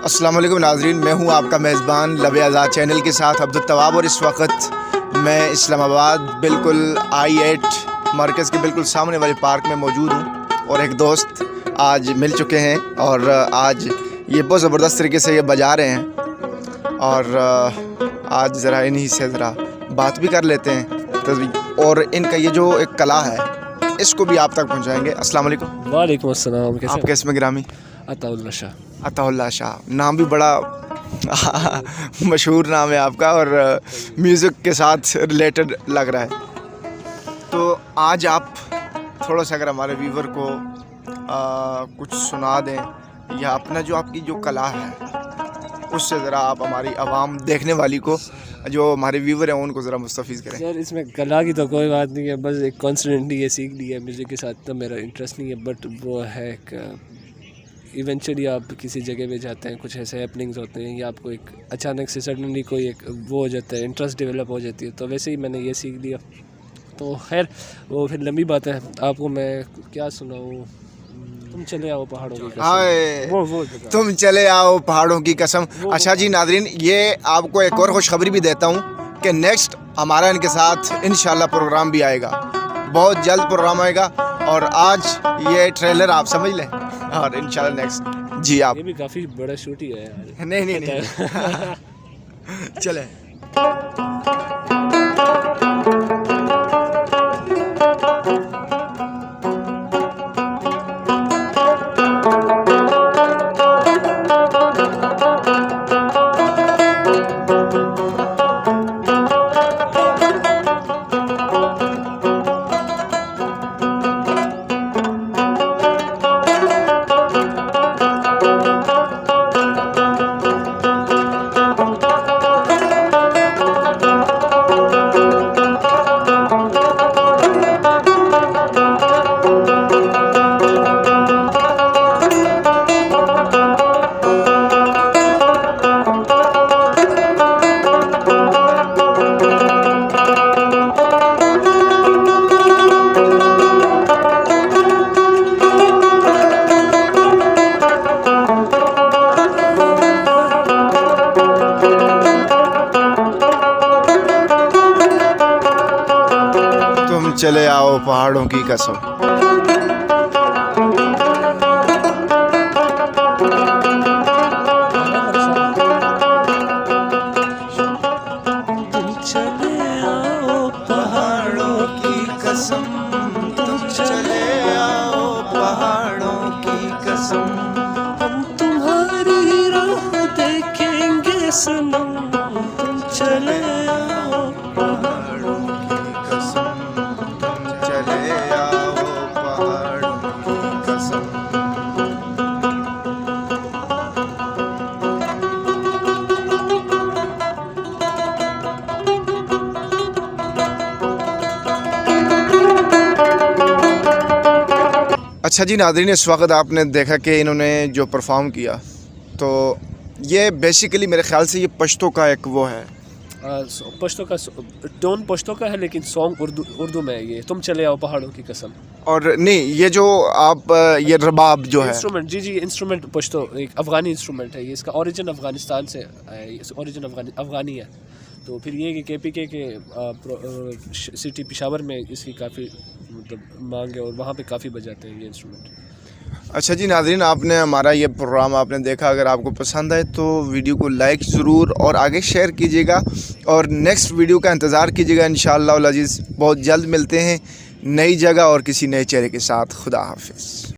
अस्सलाम वालेकुम नाज़रीन, मैं हूं आपका मेज़बान लब आज़ाद चैनल के साथ अब्दुल तवाब और इस वक्त मैं इस्लामाबाद बिल्कुल I8 मरकज़ के बिल्कुल सामने वाले पार्क में मौजूद हूं और एक दोस्त आज मिल चुके हैं और आज ये बहुत ज़बरदस्त तरीके से ये बजा रहे हैं और आज ज़रा इन्हीं से ज़रा बात भी कर लेते हैं और इनका ये जो एक कला है इसको भी आप तक पहुँचाएँगे। अस्सलाम वालेकुम। वालेकुम अस्सलाम। आपके इसमें गिरामी? अताउल्लाह शाह। अताउल्लाह शाह, नाम भी बड़ा मशहूर नाम है आपका और म्यूज़िक के साथ रिलेटेड लग रहा है। तो आज आप थोड़ा सा अगर हमारे व्यूवर को कुछ सुना दें या अपना जो आपकी जो कला है उससे ज़रा आप हमारी आवाम देखने वाली को जो हमारे व्यूवर हैं उनको ज़रा मुस्तफ़ीज़ करें। यार इसमें कला की तो कोई बात नहीं है, बस एक कॉन्स्टेंटली ये सीख लिया है। म्यूज़िक के साथ तो मेरा इंटरेस्ट नहीं है, बट वो है इवेंचुअली आप किसी जगह पे जाते हैं, कुछ ऐसे हैपनिंग्स होते हैं या आपको एक अचानक से सडनली कोई एक वो हो जाता है, इंटरेस्ट डेवलप हो जाती है। तो वैसे ही मैंने ये सीख लिया। तो खैर वो फिर लंबी बात है, आपको मैं क्या सुनाऊँ। तुम चले आओ पहाड़ों की कसम। वो तुम चले आओ पहाड़ों की कसम। अच्छा जी नाज़रीन, ये आपको एक और खुशखबरी भी देता हूँ कि नेक्स्ट हमारा इनके साथ इंशाल्लाह प्रोग्राम भी आएगा, बहुत जल्द प्रोग्राम आएगा और आज ये ट्रेलर आप समझ लें और इंशाल्लाह नेक्स्ट जी आप। ये भी काफ़ी बड़ा शूट ही है यार। नहीं चले। चले आओ पहाड़ों की कसम। तुम चले आओ पहाड़ों की कसम, तुम चले आओ पहाड़ों की कसम, हम तुम्हारी राह देखेंगे सनम। तुम चले आओ पहाड़ों की कसम, तुम चले आओ पहाड़ों की कसम। अच्छा जी नाज़रीन, इस वक्त आपने देखा कि इन्होंने जो परफॉर्म किया तो ये बेसिकली मेरे ख्याल से ये पश्तो का एक वो है। पश्तो का टोन पश्तो का है, लेकिन सॉन्ग उर्दू में है। ये तुम चले आओ पहाड़ों की कसम। और नहीं, ये जो आप ये रबाब जो है इंस्ट्रूमेंट, जी इंस्ट्रूमेंट पश्तो एक अफ़गानी इंस्ट्रूमेंट है। ये इसका ओरिजिन अफ़गानिस्तान से है, ओरिजिन अफ़गानी है। तो फिर ये कि KPK के सिटी पेशावर में इसकी काफ़ी मतलब मांग है और वहाँ पे काफ़ी बजाते हैं ये इंस्ट्रूमेंट। अच्छा जी नाज़रीन, आपने हमारा ये प्रोग्राम आपने देखा, अगर आपको पसंद आए तो वीडियो को लाइक ज़रूर और आगे शेयर कीजिएगा और नेक्स्ट वीडियो का इंतज़ार कीजिएगा। इंशाअल्लाह अज़ीज़ बहुत जल्द मिलते हैं नई जगह और किसी नए चेहरे के साथ। खुदा हाफिज़।